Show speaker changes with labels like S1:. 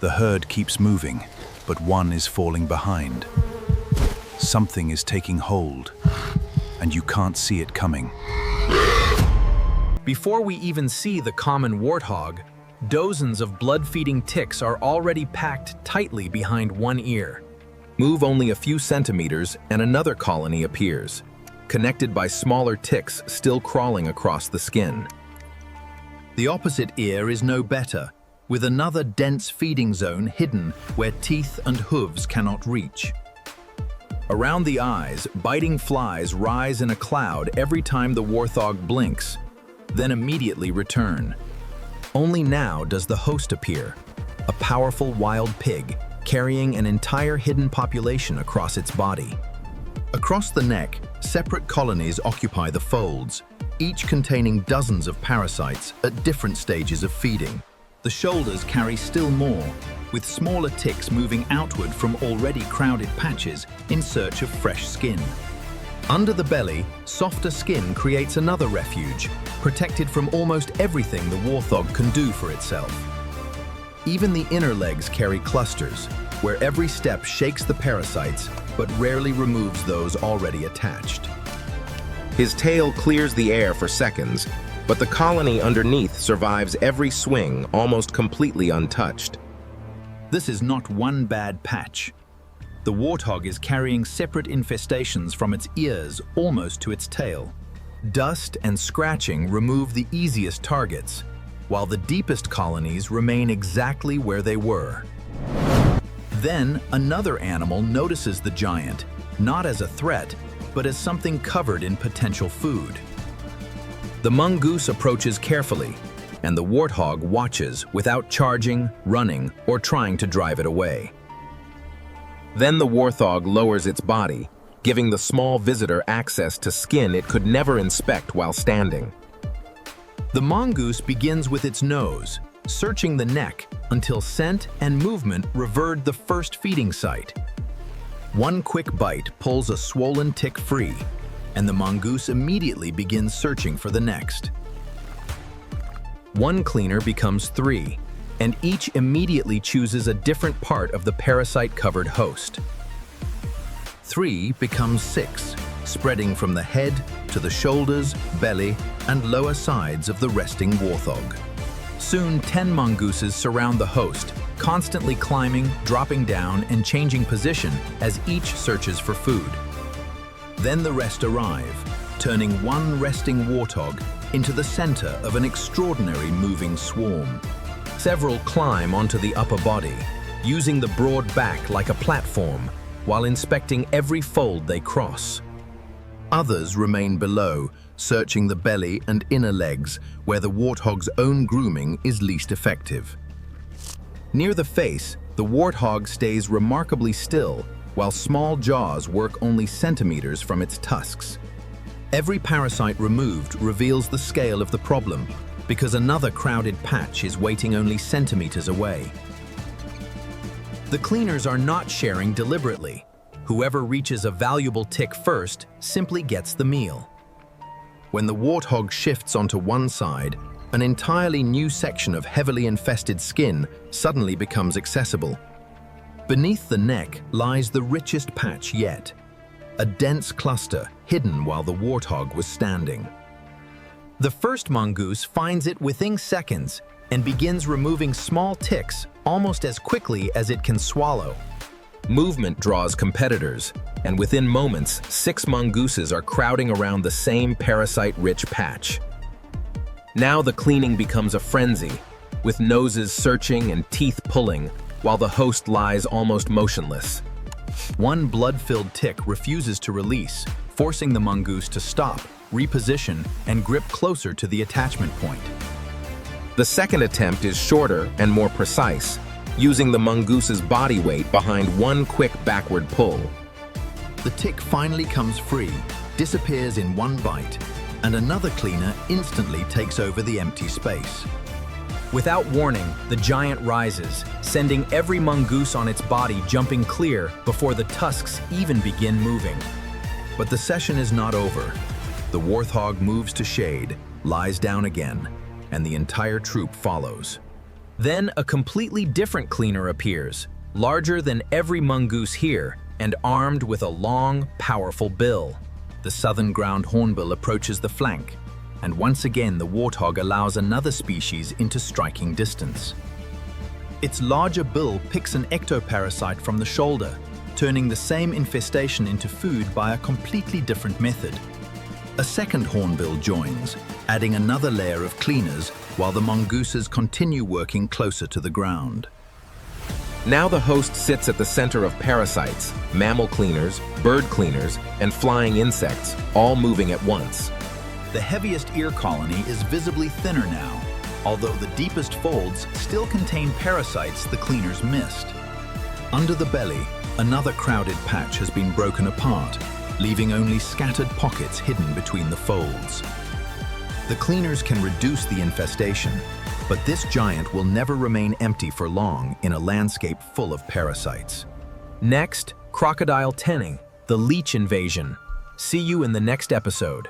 S1: The herd keeps moving, but one is falling behind. Something is taking hold, and you can't see it coming.
S2: Before we even see the common warthog, dozens of blood-feeding ticks are already packed tightly behind one ear. Move only a few centimeters and another colony appears, connected by smaller ticks still crawling across the skin. The opposite ear is no better, with another dense feeding zone hidden where teeth and hooves cannot reach. Around the eyes, biting flies rise in a cloud every time the warthog blinks, then immediately return. Only now does the host appear, a powerful wild pig carrying an entire hidden population across its body. Across the neck, separate colonies occupy the folds, each containing dozens of parasites at different stages of feeding. The shoulders carry still more, with smaller ticks moving outward from already crowded patches in search of fresh skin. Under the belly, softer skin creates another refuge, protected from almost everything the warthog can do for itself. Even the inner legs carry clusters, where every step shakes the parasites but rarely removes those already attached.
S3: His tail clears the air for seconds, but the colony underneath survives every swing almost completely untouched.
S2: This is not one bad patch. The warthog is carrying separate infestations from its ears almost to its tail. Dust and scratching remove the easiest targets, while the deepest colonies remain exactly where they were. Then another animal notices the giant, not as a threat, but as something covered in potential food. The mongoose approaches carefully, and the warthog watches without charging, running, or trying to drive it away.
S3: Then the warthog lowers its body, giving the small visitor access to skin it could never inspect while standing.
S2: The mongoose begins with its nose, searching the neck until scent and movement revert the first feeding site. One quick bite pulls a swollen tick free, and the mongoose immediately begins searching for the next. One cleaner becomes 3, and each immediately chooses a different part of the parasite-covered host. 3 becomes 6, spreading from the head to the shoulders, belly, and lower sides of the resting warthog. Soon 10 mongooses surround the host, constantly climbing, dropping down, and changing position as each searches for food. Then the rest arrive, turning one resting warthog into the center of an extraordinary moving swarm. Several climb onto the upper body, using the broad back like a platform, while inspecting every fold they cross. Others remain below, searching the belly and inner legs, where the warthog's own grooming is least effective. Near the face, the warthog stays remarkably still, while small jaws work only centimeters from its tusks. Every parasite removed reveals the scale of the problem, because another crowded patch is waiting only centimeters away. The cleaners are not sharing deliberately. Whoever reaches a valuable tick first simply gets the meal. When the warthog shifts onto one side, an entirely new section of heavily infested skin suddenly becomes accessible. Beneath the neck lies the richest patch yet, a dense cluster hidden while the warthog was standing. The first mongoose finds it within seconds and begins removing small ticks almost as quickly as it can swallow.
S3: Movement draws competitors, and within moments, 6 mongooses are crowding around the same parasite-rich patch. Now the cleaning becomes a frenzy, with noses searching and teeth pulling, while the host lies almost motionless.
S2: One blood-filled tick refuses to release, forcing the mongoose to stop, reposition, and grip closer to the attachment point.
S3: The second attempt is shorter and more precise, using the mongoose's body weight behind one quick backward pull.
S2: The tick finally comes free, disappears in one bite, and another cleaner instantly takes over the empty space. Without warning, the giant rises, sending every mongoose on its body jumping clear before the tusks even begin moving. But the session is not over. The warthog moves to shade, lies down again, and the entire troop follows. Then a completely different cleaner appears, larger than every mongoose here and armed with a long, powerful bill. The southern ground hornbill approaches the flank, and once again the warthog allows another species into striking distance. Its larger bill picks an ectoparasite from the shoulder, turning the same infestation into food by a completely different method. A second hornbill joins, adding another layer of cleaners while the mongooses continue working closer to the ground.
S3: Now the host sits at the center of parasites, mammal cleaners, bird cleaners, and flying insects, all moving at once.
S2: The heaviest ear colony is visibly thinner now, although the deepest folds still contain parasites the cleaners missed. Under the belly, another crowded patch has been broken apart, leaving only scattered pockets hidden between the folds. The cleaners can reduce the infestation, but this giant will never remain empty for long in a landscape full of parasites.
S3: Next, crocodile tanning, the leech invasion. See you in the next episode.